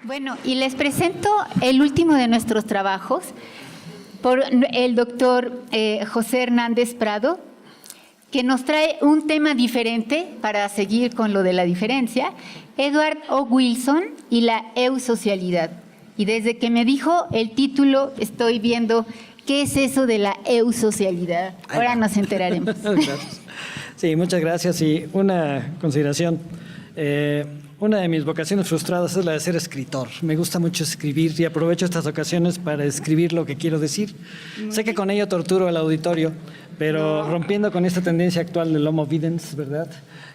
Bueno, y les presento el último de nuestros trabajos por el doctor José Hernández Prado, que nos trae un tema diferente para seguir con lo de la diferencia, Edward O. Wilson y la eusocialidad. Y desde que me dijo el título estoy viendo qué es eso de la eusocialidad. Ahora nos enteraremos. Sí, muchas gracias. Y una consideración. Una de mis vocaciones frustradas es la de ser escritor. Me gusta mucho escribir y aprovecho estas ocasiones para escribir lo que quiero decir. Sé que con ello torturo al auditorio, pero rompiendo con esta tendencia actual del homo videns, ¿verdad?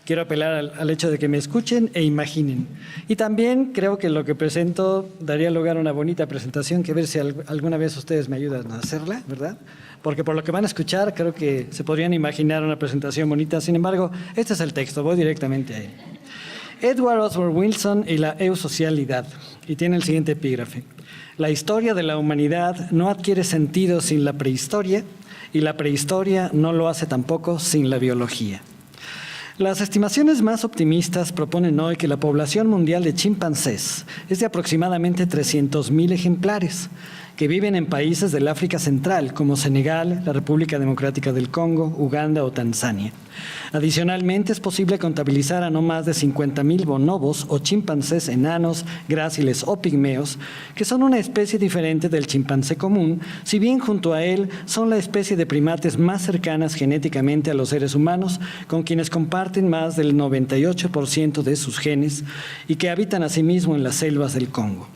Quiero apelar al hecho de que me escuchen e imaginen. Y también creo que lo que presento daría lugar a una bonita presentación, que a ver si alguna vez ustedes me ayudan a hacerla, ¿verdad? Porque por lo que van a escuchar, creo que se podrían imaginar una presentación bonita. Sin embargo, este es el texto, voy directamente a él. Edward Osborne Wilson y la eusocialidad. Y tiene el siguiente epígrafe. La historia de la humanidad no adquiere sentido sin la prehistoria y la prehistoria no lo hace tampoco sin la biología. Las estimaciones más optimistas proponen hoy que la población mundial de chimpancés es de aproximadamente 300.000 ejemplares, que viven en países del África Central, como Senegal, la República Democrática del Congo, Uganda o Tanzania. Adicionalmente, es posible contabilizar a no más de 50.000 bonobos o chimpancés enanos, gráciles o pigmeos, que son una especie diferente del chimpancé común, si bien junto a él son la especie de primates más cercanas genéticamente a los seres humanos, con quienes comparten más del 98% de sus genes y que habitan asimismo en las selvas del Congo.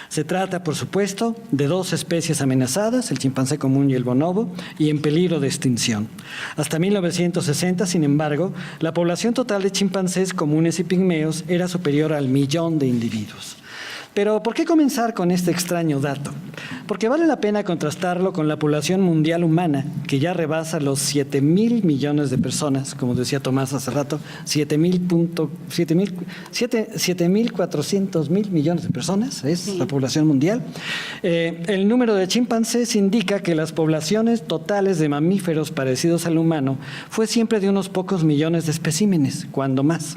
Se trata, por supuesto, de dos especies amenazadas, el chimpancé común y el bonobo, y en peligro de extinción. Hasta 1960, sin embargo, la población total de chimpancés comunes y pigmeos era superior al 1.000.000 de individuos. Pero, ¿por qué comenzar con este extraño dato? Porque vale la pena contrastarlo con la población mundial humana, que ya rebasa los 7.000 millones de personas, como decía Tomás hace rato, 7.400.000 millones de personas es la población mundial. El número de chimpancés indica que las poblaciones totales de mamíferos parecidos al humano fue siempre de unos pocos millones de especímenes, cuando más.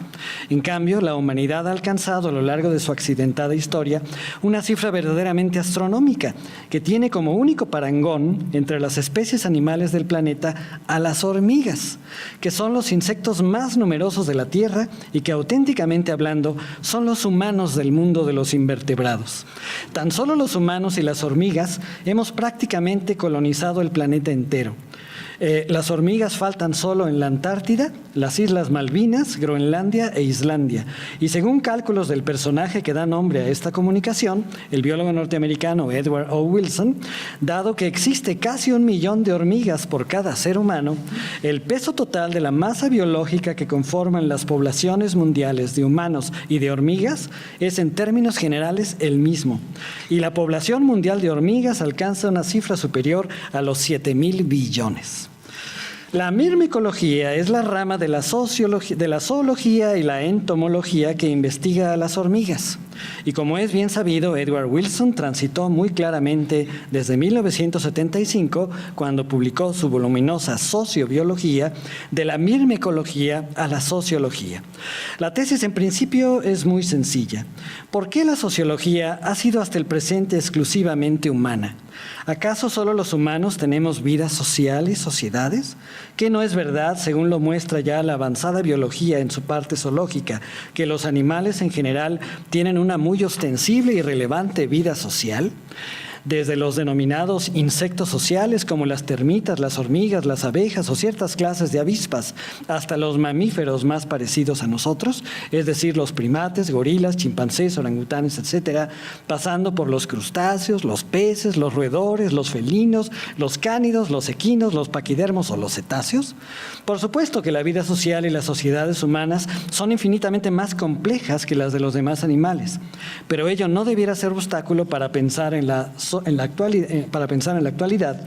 En cambio, la humanidad ha alcanzado a lo largo de su accidentada historia una cifra verdaderamente astronómica, que tiene como único parangón entre las especies animales del planeta a las hormigas, que son los insectos más numerosos de la Tierra y que, auténticamente hablando, son los humanos del mundo de los invertebrados. Tan solo los humanos y las hormigas hemos prácticamente colonizado el planeta entero. Las hormigas faltan solo en la Antártida, las Islas Malvinas, Groenlandia e Islandia. Y según cálculos del personaje que da nombre a esta comunicación, el biólogo norteamericano Edward O. Wilson, dado que existe casi 1 millón de hormigas por cada ser humano, el peso total de la masa biológica que conforman las poblaciones mundiales de humanos y de hormigas es en términos generales el mismo. Y la población mundial de hormigas alcanza una cifra superior a los 7.000 billones. La mirmicología es la rama de la zoología y la entomología que investiga a las hormigas. Y como es bien sabido, Edward Wilson transitó muy claramente desde 1975, cuando publicó su voluminosa Sociobiología, de la mirmicología a la sociología. La tesis en principio es muy sencilla. ¿Por qué la sociología ha sido hasta el presente exclusivamente humana? ¿Acaso solo los humanos tenemos vida social y sociedades? ¿Que no es verdad, según lo muestra ya la avanzada biología en su parte zoológica, que los animales en general tienen una muy ostensible y relevante vida social? desde los denominados insectos sociales como las termitas, las hormigas, las abejas o ciertas clases de avispas, hasta los mamíferos más parecidos a nosotros, es decir, los primates, gorilas, chimpancés, orangutanes, etcétera, pasando por los crustáceos, los peces, los roedores, los felinos, los cánidos, los equinos, los paquidermos o los cetáceos. Por supuesto que la vida social y las sociedades humanas son infinitamente más complejas que las de los demás animales, pero ello no debiera ser obstáculo para pensar en la actualidad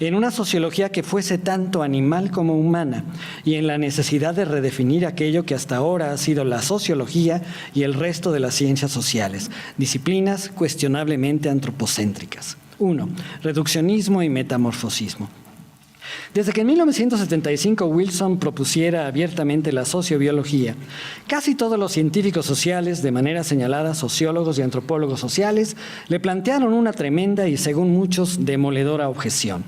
en una sociología que fuese tanto animal como humana y en la necesidad de redefinir aquello que hasta ahora ha sido la sociología y el resto de las ciencias sociales, disciplinas cuestionablemente antropocéntricas. 1. Reduccionismo y metamorfosismo. Desde que en 1975 Wilson propusiera abiertamente la sociobiología, casi todos los científicos sociales, de manera señalada sociólogos y antropólogos sociales, le plantearon una tremenda y, según muchos, demoledora objeción.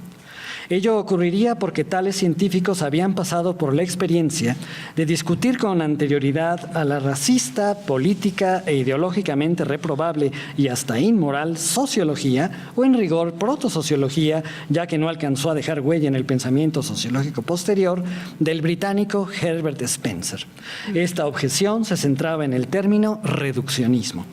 Ello ocurriría porque tales científicos habían pasado por la experiencia de discutir con anterioridad a la racista, política e ideológicamente reprobable y hasta inmoral sociología, o en rigor protosociología, ya que no alcanzó a dejar huella en el pensamiento sociológico posterior, del británico Herbert Spencer. Esta objeción se centraba en el término reduccionismo.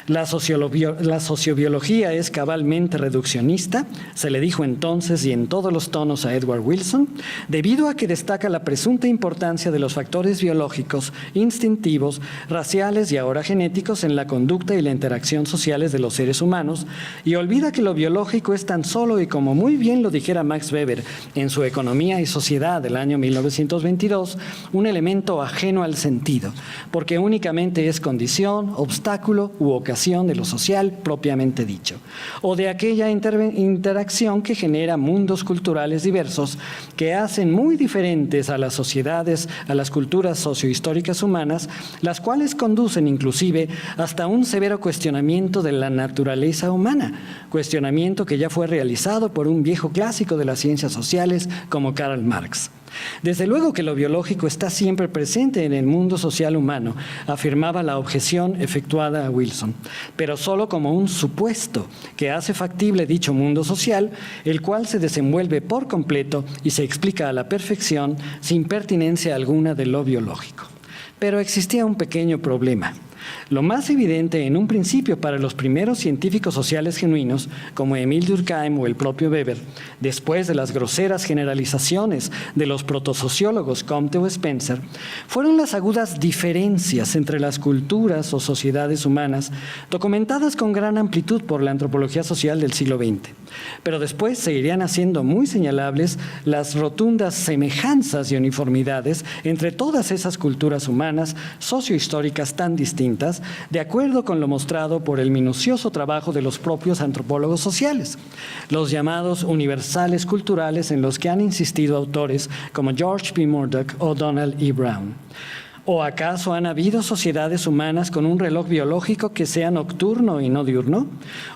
La sociobiología es cabalmente reduccionista, se le dijo entonces y en todos los tonos a Edward Wilson, debido a que destaca la presunta importancia de los factores biológicos, instintivos, raciales y ahora genéticos en la conducta y la interacción sociales de los seres humanos, y olvida que lo biológico es tan solo, y como muy bien lo dijera Max Weber en su Economía y Sociedad del año 1922, un elemento ajeno al sentido, porque únicamente es condición, obstáculo u ocasión de lo social propiamente dicho, o de aquella interacción que genera mundos culturales diversos que hacen muy diferentes a las sociedades, a las culturas sociohistóricas humanas, las cuales conducen inclusive hasta un severo cuestionamiento de la naturaleza humana, cuestionamiento que ya fue realizado por un viejo clásico de las ciencias sociales como Karl Marx. Desde luego que lo biológico está siempre presente en el mundo social humano, afirmaba la objeción efectuada a Wilson, pero solo como un supuesto que hace factible dicho mundo social, el cual se desenvuelve por completo y se explica a la perfección sin pertinencia alguna de lo biológico. Pero existía un pequeño problema. Lo más evidente en un principio para los primeros científicos sociales genuinos, como Émile Durkheim o el propio Weber, después de las groseras generalizaciones de los protosociólogos Comte o Spencer, fueron las agudas diferencias entre las culturas o sociedades humanas, documentadas con gran amplitud por la antropología social del siglo XX. Pero después seguirían haciendo muy señalables las rotundas semejanzas y uniformidades entre todas esas culturas humanas sociohistóricas tan distintas, de acuerdo con lo mostrado por el minucioso trabajo de los propios antropólogos sociales, los llamados universales culturales en los que han insistido autores como George P. Murdoch o Donald E. Brown. ¿O acaso han habido sociedades humanas con un reloj biológico que sea nocturno y no diurno?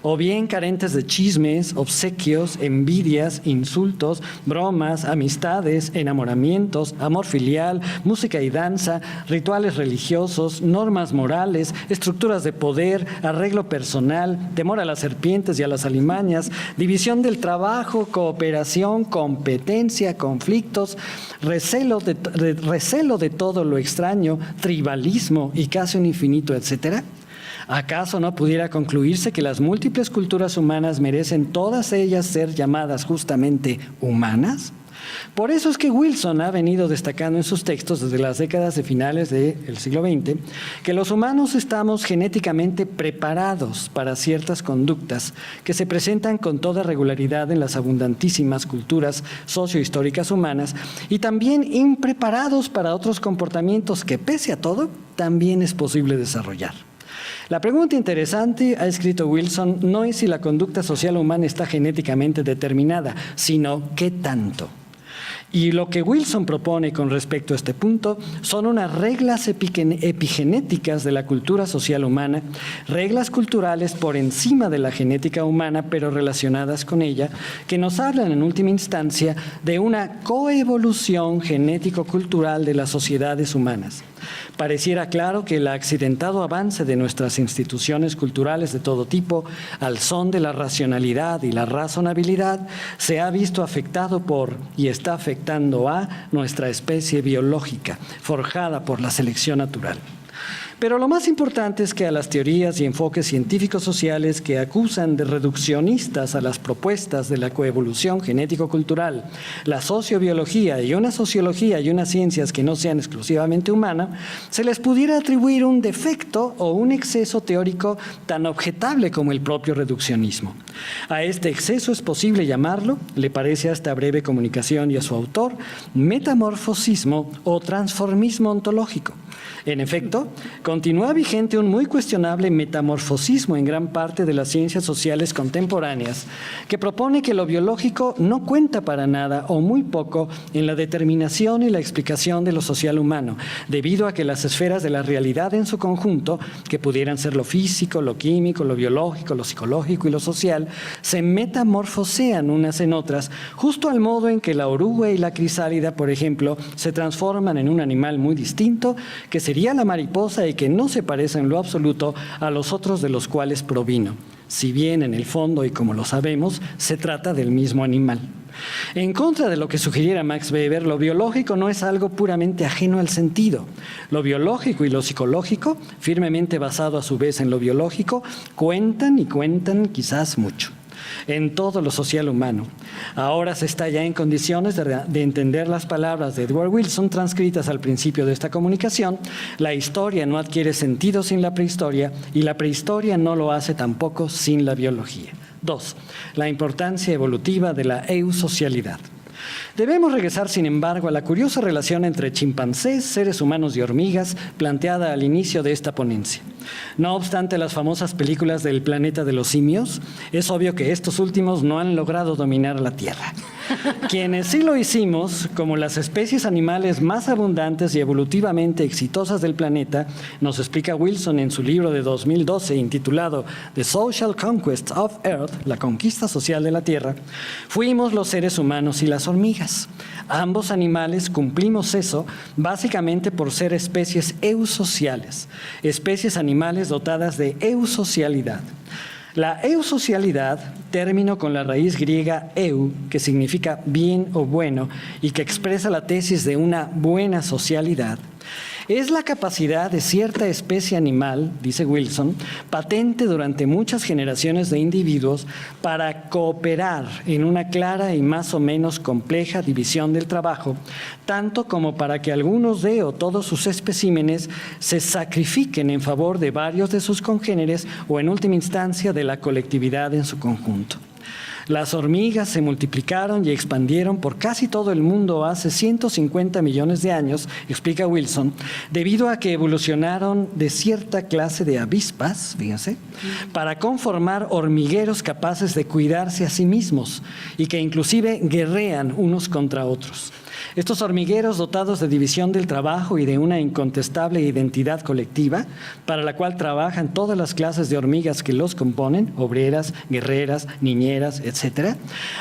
¿O bien carentes de chismes, obsequios, envidias, insultos, bromas, amistades, enamoramientos, amor filial, música y danza, rituales religiosos, normas morales, estructuras de poder, arreglo personal, temor a las serpientes y a las alimañas, división del trabajo, cooperación, competencia, conflictos, recelo de todo lo extraño, tribalismo y casi un infinito, etcétera? ¿Acaso no pudiera concluirse que las múltiples culturas humanas merecen todas ellas ser llamadas justamente humanas? Por eso es que Wilson ha venido destacando en sus textos desde las décadas de finales del siglo XX que los humanos estamos genéticamente preparados para ciertas conductas que se presentan con toda regularidad en las abundantísimas culturas sociohistóricas humanas y también impreparados para otros comportamientos que, pese a todo, también es posible desarrollar. La pregunta interesante, ha escrito Wilson, no es si la conducta social humana está genéticamente determinada, sino qué tanto. Y lo que Wilson propone con respecto a este punto son unas reglas epigenéticas de la cultura social humana, reglas culturales por encima de la genética humana, pero relacionadas con ella, que nos hablan en última instancia de una coevolución genético-cultural de las sociedades humanas. Pareciera claro que el accidentado avance de nuestras instituciones culturales de todo tipo, al son de la racionalidad y la razonabilidad, se ha visto afectado por y está afectando a nuestra especie biológica, forjada por la selección natural. Pero lo más importante es que a las teorías y enfoques científicos sociales que acusan de reduccionistas a las propuestas de la coevolución genético-cultural, la sociobiología y una sociología y unas ciencias que no sean exclusivamente humanas, se les pudiera atribuir un defecto o un exceso teórico tan objetable como el propio reduccionismo. A este exceso es posible llamarlo, le parece a esta breve comunicación y a su autor, metamorfosismo o transformismo ontológico. En efecto, continúa vigente un muy cuestionable metamorfosismo en gran parte de las ciencias sociales contemporáneas, que propone que lo biológico no cuenta para nada o muy poco en la determinación y la explicación de lo social humano, debido a que las esferas de la realidad en su conjunto, que pudieran ser lo físico, lo químico, lo biológico, lo psicológico y lo social, se metamorfosean unas en otras, justo al modo en que la oruga y la crisálida, por ejemplo, se transforman en un animal muy distinto, que sería la mariposa y que no se parece en lo absoluto a los otros de los cuales provino, si bien en el fondo, y como lo sabemos, se trata del mismo animal. En contra de lo que sugiriera Max Weber, lo biológico no es algo puramente ajeno al sentido. Lo biológico y lo psicológico, firmemente basado a su vez en lo biológico, cuentan y cuentan quizás mucho en todo lo social humano. Ahora se está ya en condiciones de entender las palabras de Edward Wilson transcritas al principio de esta comunicación: la historia no adquiere sentido sin la prehistoria y la prehistoria no lo hace tampoco sin la biología. 2. La importancia evolutiva de la eusocialidad. Debemos regresar, sin embargo, a la curiosa relación entre chimpancés, seres humanos y hormigas planteada al inicio de esta ponencia. No obstante las famosas películas del planeta de los simios, es obvio que estos últimos no han logrado dominar la Tierra. Quienes sí lo hicimos, como las especies animales más abundantes y evolutivamente exitosas del planeta, nos explica Wilson en su libro de 2012 intitulado The Social Conquest of Earth, la conquista social de la Tierra, fuimos los seres humanos y las hormigas. Ambos animales cumplimos eso básicamente por ser especies eusociales, especies animales dotadas de eusocialidad. La eusocialidad, término con la raíz griega eu, que significa bien o bueno y que expresa la tesis de una buena socialidad, es la capacidad de cierta especie animal, dice Wilson, patente durante muchas generaciones de individuos para cooperar en una clara y más o menos compleja división del trabajo, tanto como para que algunos de o todos sus especímenes se sacrifiquen en favor de varios de sus congéneres o en última instancia de la colectividad en su conjunto. Las hormigas se multiplicaron y expandieron por casi todo el mundo hace 150 millones de años, explica Wilson, debido a que evolucionaron de cierta clase de avispas, fíjense, para conformar hormigueros capaces de cuidarse a sí mismos y que inclusive guerrean unos contra otros. Estos hormigueros dotados de división del trabajo y de una incontestable identidad colectiva, para la cual trabajan todas las clases de hormigas que los componen, obreras, guerreras, niñeras, etc.,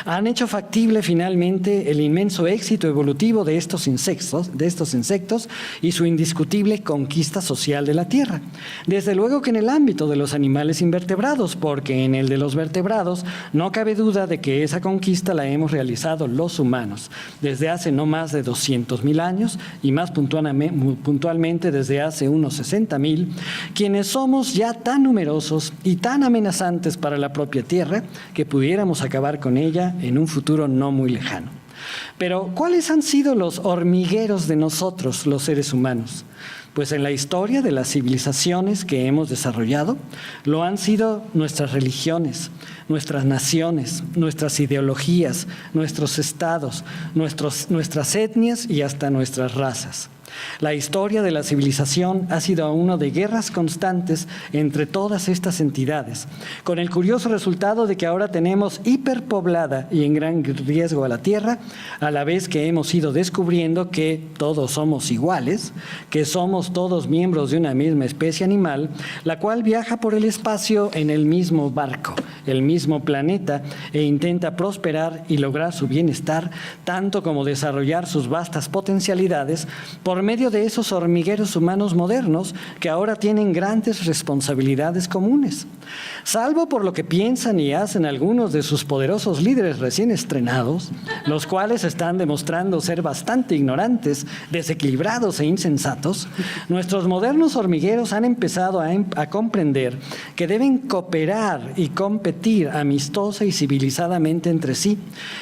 han hecho factible finalmente el inmenso éxito evolutivo de estos insectos y su indiscutible conquista social de la Tierra. Desde luego que en el ámbito de los animales invertebrados, porque en el de los vertebrados no cabe duda de que esa conquista la hemos realizado los humanos, desde hace no más de 200,000 años y más puntualmente desde hace unos 60,000, quienes somos ya tan numerosos y tan amenazantes para la propia Tierra que pudiéramos acabar con ella en un futuro no muy lejano. Pero, ¿cuáles han sido los hormigueros de nosotros, los seres humanos? Pues en la historia de las civilizaciones que hemos desarrollado, lo han sido nuestras religiones, nuestras naciones, nuestras ideologías, nuestros estados, nuestras etnias y hasta nuestras razas. La historia de la civilización ha sido uno de guerras constantes entre todas estas entidades, con el curioso resultado de que ahora tenemos hiperpoblada y en gran riesgo a la Tierra, a la vez que hemos ido descubriendo que todos somos iguales, que somos todos miembros de una misma especie animal, la cual viaja por el espacio en el mismo barco, el mismo planeta e intenta prosperar y lograr su bienestar, tanto como desarrollar sus vastas potencialidades por medio de esos hormigueros humanos modernos que ahora tienen grandes responsabilidades comunes. Salvo por lo que piensan y hacen algunos de sus poderosos líderes recién estrenados, los cuales están demostrando ser bastante ignorantes, desequilibrados e insensatos, nuestros modernos hormigueros han empezado a comprender que deben cooperar y competir amistosa y civilizadamente entre sí,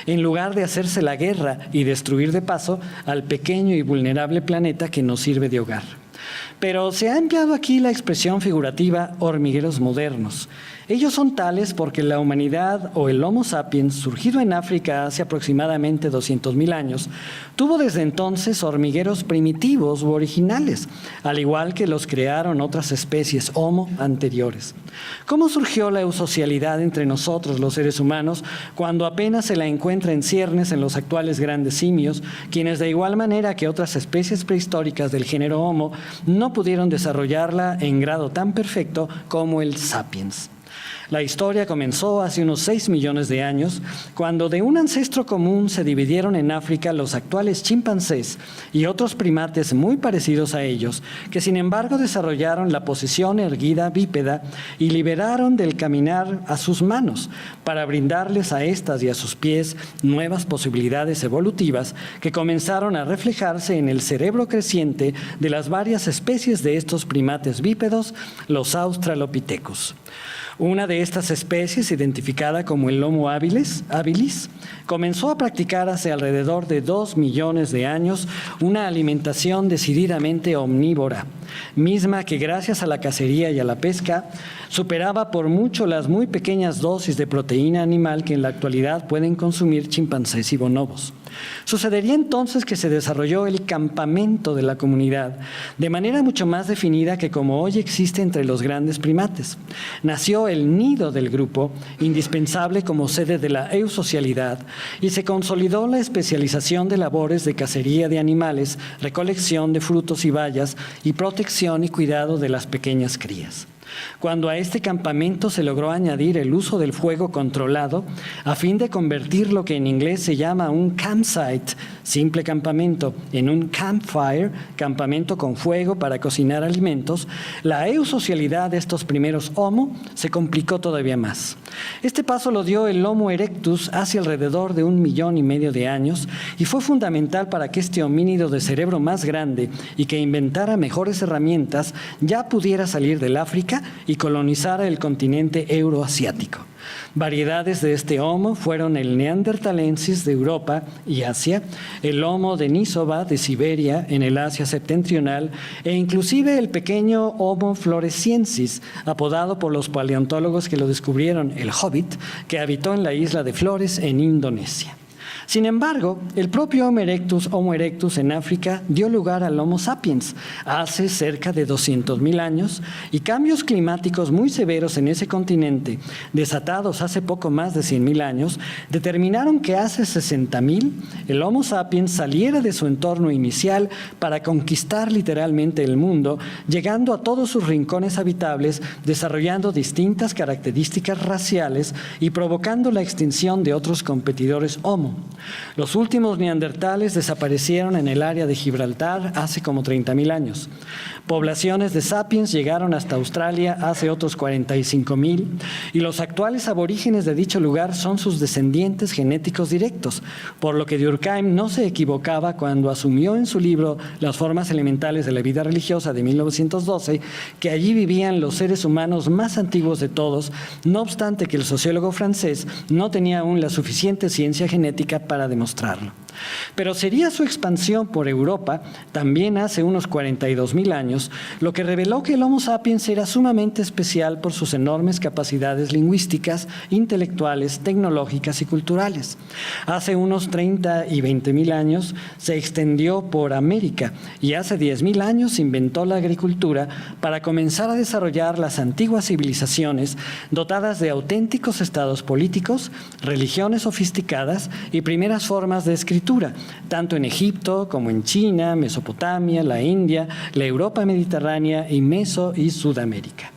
en lugar de hacerse la guerra y destruir de paso al pequeño y vulnerable planeta que nos sirve de hogar. Pero se ha empleado aquí la expresión figurativa hormigueros modernos. Ellos son tales porque la humanidad o el Homo sapiens, surgido en África hace aproximadamente 200.000 años, tuvo desde entonces hormigueros primitivos u originales, al igual que los crearon otras especies Homo anteriores. ¿Cómo surgió la eusocialidad entre nosotros, los seres humanos, cuando apenas se la encuentra en ciernes en los actuales grandes simios, quienes de igual manera que otras especies prehistóricas del género Homo no pudieron desarrollarla en grado tan perfecto como el sapiens? La historia comenzó hace unos 6 millones de años, cuando de un ancestro común se dividieron en África los actuales chimpancés y otros primates muy parecidos a ellos, que sin embargo desarrollaron la posición erguida bípeda y liberaron del caminar a sus manos para brindarles a estas y a sus pies nuevas posibilidades evolutivas que comenzaron a reflejarse en el cerebro creciente de las varias especies de estos primates bípedos, los Australopithecus. Una de estas especies, identificada como el Homo habilis, comenzó a practicar hace alrededor de 2 millones de años una alimentación decididamente omnívora, misma que gracias a la cacería y a la pesca superaba por mucho las muy pequeñas dosis de proteína animal que en la actualidad pueden consumir chimpancés y bonobos. Sucedería entonces que se desarrolló el campamento de la comunidad, de manera mucho más definida que como hoy existe entre los grandes primates. Nació el nido del grupo, indispensable como sede de la eusocialidad, y se consolidó la especialización de labores de cacería de animales, recolección de frutos y bayas, y protección y cuidado de las pequeñas crías. Cuando a este campamento se logró añadir el uso del fuego controlado, a fin de convertir lo que en inglés se llama un campsite, simple campamento, en un campfire, campamento con fuego para cocinar alimentos, la eusocialidad de estos primeros Homo se complicó todavía más. Este paso lo dio el Homo erectus hace alrededor de 1,5 millones de años y fue fundamental para que este homínido de cerebro más grande y que inventara mejores herramientas ya pudiera salir del África y colonizara el continente euroasiático. Variedades de este Homo fueron el Neanderthalensis de Europa y Asia, el Homo denisova de Siberia en el Asia septentrional e inclusive el pequeño Homo floresiensis, apodado por los paleontólogos que lo descubrieron, el Hobbit, que habitó en la isla de Flores en Indonesia. Sin embargo, el propio Homo erectus en África dio lugar al Homo sapiens hace cerca de 200.000 años y cambios climáticos muy severos en ese continente, desatados hace poco más de 100.000 años, determinaron que hace 60.000 el Homo sapiens saliera de su entorno inicial para conquistar literalmente el mundo, llegando a todos sus rincones habitables, desarrollando distintas características raciales y provocando la extinción de otros competidores Homo. Los últimos neandertales desaparecieron en el área de Gibraltar hace como 30.000 años. Poblaciones de sapiens llegaron hasta Australia hace otros 45.000 y los actuales aborígenes de dicho lugar son sus descendientes genéticos directos, por lo que Durkheim no se equivocaba cuando asumió en su libro Las formas elementales de la vida religiosa de 1912 que allí vivían los seres humanos más antiguos de todos, no obstante que el sociólogo francés no tenía aún la suficiente ciencia genética para demostrarlo. Pero sería su expansión por Europa, también hace unos 42.000 años, lo que reveló que el Homo sapiens era sumamente especial por sus enormes capacidades lingüísticas, intelectuales, tecnológicas y culturales. Hace unos 30 y 20.000 años se extendió por América y hace 10.000 años inventó la agricultura para comenzar a desarrollar las antiguas civilizaciones dotadas de auténticos estados políticos, religiones sofisticadas y primeras formas de escritura, tanto en Egipto como en China, Mesopotamia, la India, la Europa mediterránea y Meso y Sudamérica.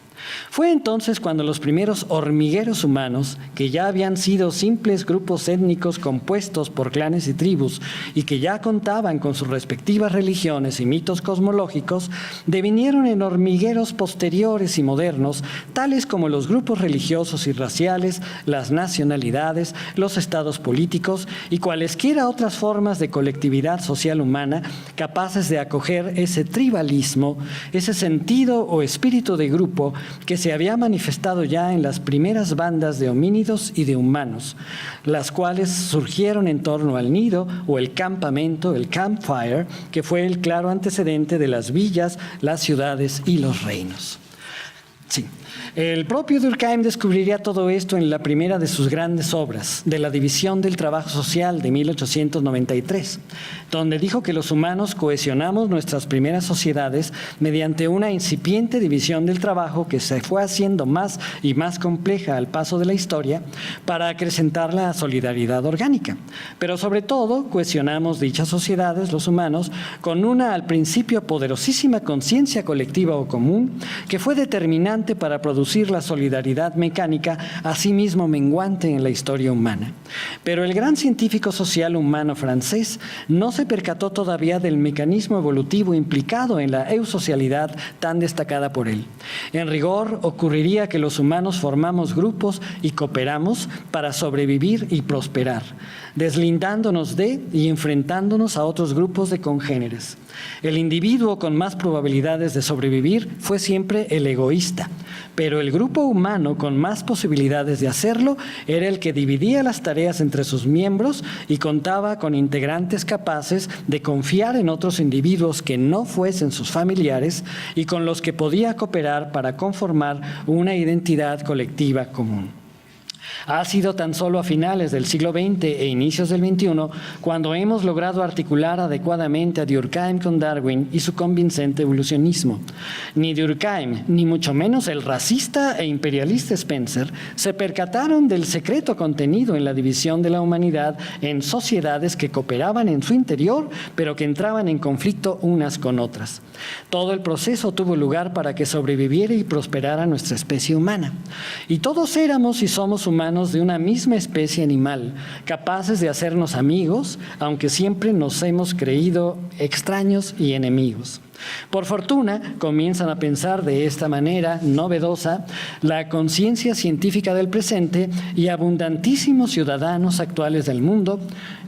Fue entonces cuando los primeros hormigueros humanos, que ya habían sido simples grupos étnicos compuestos por clanes y tribus y que ya contaban con sus respectivas religiones y mitos cosmológicos, devinieron en hormigueros posteriores y modernos, tales como los grupos religiosos y raciales, las nacionalidades, los estados políticos y cualesquiera otras formas de colectividad social humana capaces de acoger ese tribalismo, ese sentido o espíritu de grupo que se había manifestado ya en las primeras bandas de homínidos y de humanos, las cuales surgieron en torno al nido o el campamento, el campfire, que fue el claro antecedente de las villas, las ciudades y los reinos. Sí. El propio Durkheim descubriría todo esto en la primera de sus grandes obras, de la División del Trabajo Social de 1893, donde dijo que los humanos cohesionamos nuestras primeras sociedades mediante una incipiente división del trabajo que se fue haciendo más y más compleja al paso de la historia para acrecentar la solidaridad orgánica. Pero sobre todo cohesionamos dichas sociedades, los humanos, con una al principio poderosísima conciencia colectiva o común que fue determinante para producir la solidaridad mecánica, asimismo menguante en la historia humana. Pero el gran científico social humano francés no se percató todavía del mecanismo evolutivo implicado en la eusocialidad tan destacada por él. En rigor, ocurriría que los humanos formamos grupos y cooperamos para sobrevivir y prosperar, deslindándonos de y enfrentándonos a otros grupos de congéneres. El individuo con más probabilidades de sobrevivir fue siempre el egoísta, pero el grupo humano con más posibilidades de hacerlo era el que dividía las tareas entre sus miembros y contaba con integrantes capaces de confiar en otros individuos que no fuesen sus familiares y con los que podía cooperar para conformar una identidad colectiva común. Ha sido tan solo a finales del siglo XX e inicios del XXI cuando hemos logrado articular adecuadamente a Durkheim con Darwin y su convincente evolucionismo. Ni Durkheim, ni mucho menos el racista e imperialista Spencer, se percataron del secreto contenido en la división de la humanidad en sociedades que cooperaban en su interior, pero que entraban en conflicto unas con otras. Todo el proceso tuvo lugar para que sobreviviera y prosperara nuestra especie humana. Y todos éramos y somos humanos de una misma especie animal, capaces de hacernos amigos, aunque siempre nos hemos creído extraños y enemigos. Por fortuna, comienzan a pensar de esta manera novedosa la conciencia científica del presente y abundantísimos ciudadanos actuales del mundo,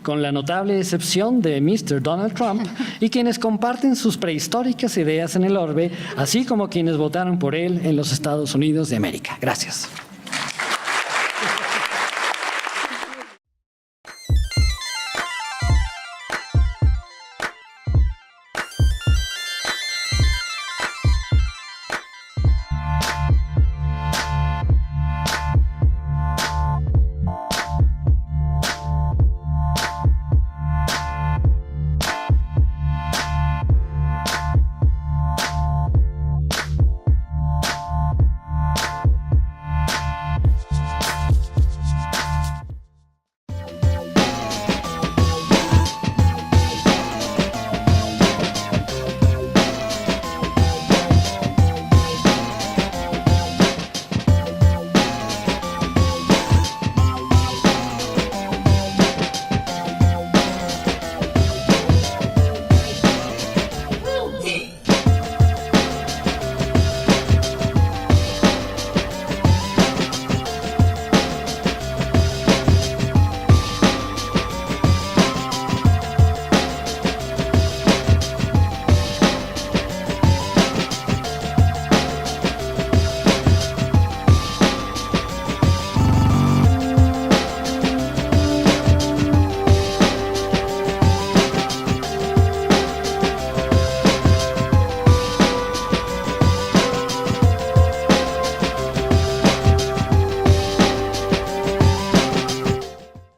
con la notable excepción de Mr. Donald Trump, y quienes comparten sus prehistóricas ideas en el orbe, así como quienes votaron por él en los Estados Unidos de América. Gracias.